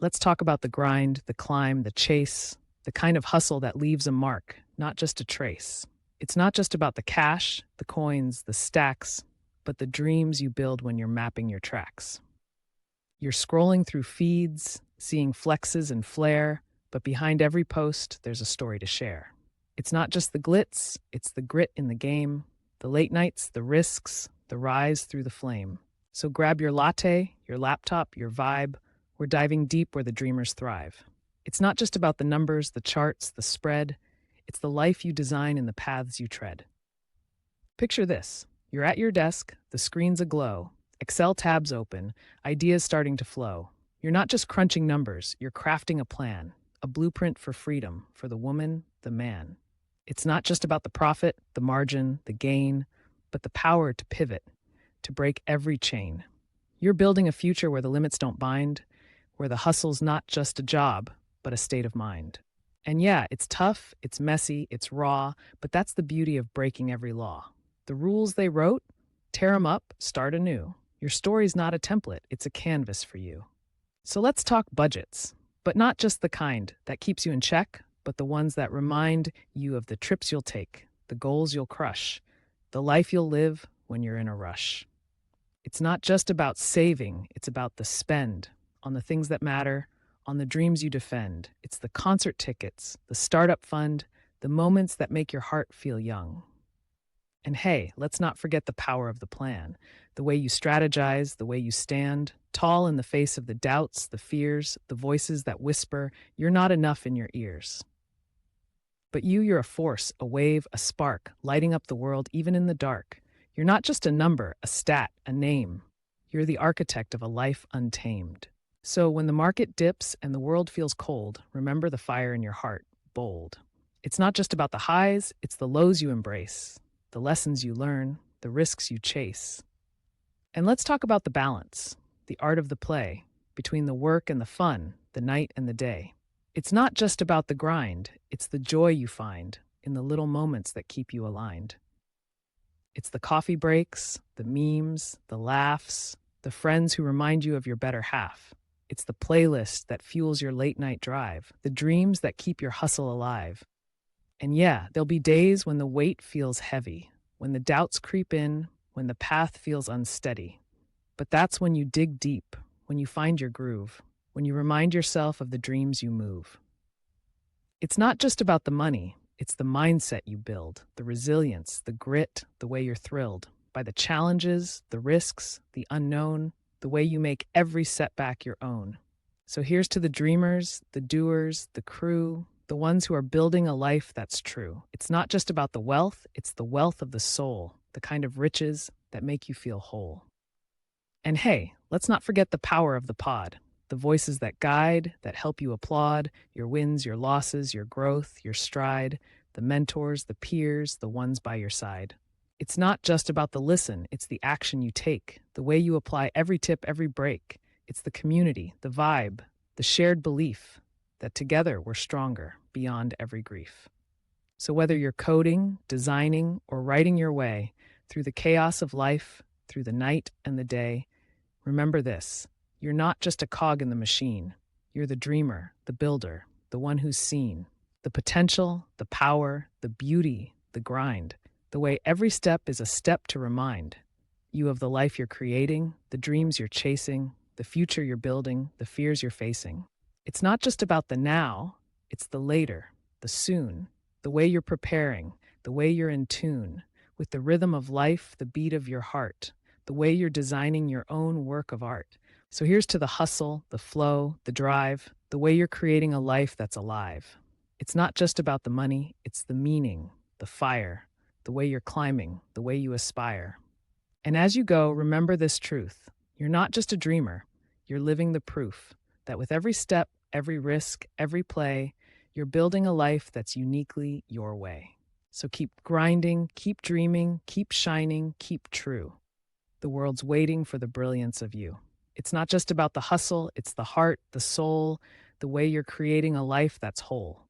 Let's talk about the grind, the climb, the chase, the kind of hustle that leaves a mark, not just a trace. It's not just about the cash, the coins, the stacks, but the dreams you build when you're mapping your tracks. You're scrolling through feeds, seeing flexes and flair, but behind every post, there's a story to share. It's not just the glitz, it's the grit in the game, the late nights, the risks, the rise through the flame. So grab your latte, your laptop, your vibe. We're diving deep where the dreamers thrive. It's not just about the numbers, the charts, the spread. It's the life you design and the paths you tread. Picture this. You're at your desk, the screen's aglow, Excel tabs open, ideas starting to flow. You're not just crunching numbers, you're crafting a plan, a blueprint for freedom, for the woman, the man. It's not just about the profit, the margin, the gain, but the power to pivot, to break every chain. You're building a future where the limits don't bind, where the hustle's not just a job, but a state of mind. And yeah, it's tough, it's messy, it's raw, but that's the beauty of breaking every law. The rules they wrote, tear them up, start anew. Your story's not a template, it's a canvas for you. So let's talk budgets, but not just the kind that keeps you in check, but the ones that remind you of the trips you'll take, the goals you'll crush, the life you'll live when you're in a rush. It's not just about saving, it's about the spend on the things that matter, on the dreams you defend. It's the concert tickets, the startup fund, the moments that make your heart feel young. And hey, let's not forget the power of the plan, the way you strategize, the way you stand, tall in the face of the doubts, the fears, the voices that whisper, you're not enough in your ears. But you're a force, a wave, a spark, lighting up the world even in the dark. You're not just a number, a stat, a name. You're the architect of a life untamed. So when the market dips and the world feels cold, remember the fire in your heart, bold. It's not just about the highs, it's the lows you embrace, the lessons you learn, the risks you chase. And let's talk about the balance, the art of the play, between the work and the fun, the night and the day. It's not just about the grind, it's the joy you find in the little moments that keep you aligned. It's the coffee breaks, the memes, the laughs, the friends who remind you of your better half. It's the playlist that fuels your late night drive, the dreams that keep your hustle alive. And yeah, there'll be days when the weight feels heavy, when the doubts creep in, when the path feels unsteady. But that's when you dig deep, when you find your groove, when you remind yourself of the dreams you move. It's not just about the money, it's the mindset you build, the resilience, the grit, the way you're thrilled by the challenges, the risks, the unknown, the way you make every setback your own. So here's to the dreamers, the doers, the crew, the ones who are building a life that's true. It's not just about the wealth, it's the wealth of the soul, the kind of riches that make you feel whole. And hey, let's not forget the power of the pod, the voices that guide, that help you applaud, your wins, your losses, your growth, your stride, the mentors, the peers, the ones by your side. It's not just about the listen, it's the action you take, the way you apply every tip, every break. It's the community, the vibe, the shared belief that together we're stronger beyond every grief. So whether you're coding, designing, or writing your way through the chaos of life, through the night and the day, remember this. You're not just a cog in the machine. You're the dreamer, the builder, the one who's seen. The potential, the power, the beauty, the grind. The way every step is a step to remind you of the life you're creating, the dreams you're chasing, the future you're building, the fears you're facing. It's not just about the now, it's the later, the soon, the way you're preparing, the way you're in tune with the rhythm of life, the beat of your heart, the way you're designing your own work of art. So here's to the hustle, the flow, the drive, the way you're creating a life that's alive. It's not just about the money, it's the meaning, the fire, the way you're climbing, the way you aspire. And as you go, remember this truth. You're not just a dreamer, you're living the proof that with every step, every risk, every play, you're building a life that's uniquely your way. So keep grinding, keep dreaming, keep shining, keep true. The world's waiting for the brilliance of you. It's not just about the hustle, it's the heart, the soul, the way you're creating a life that's whole.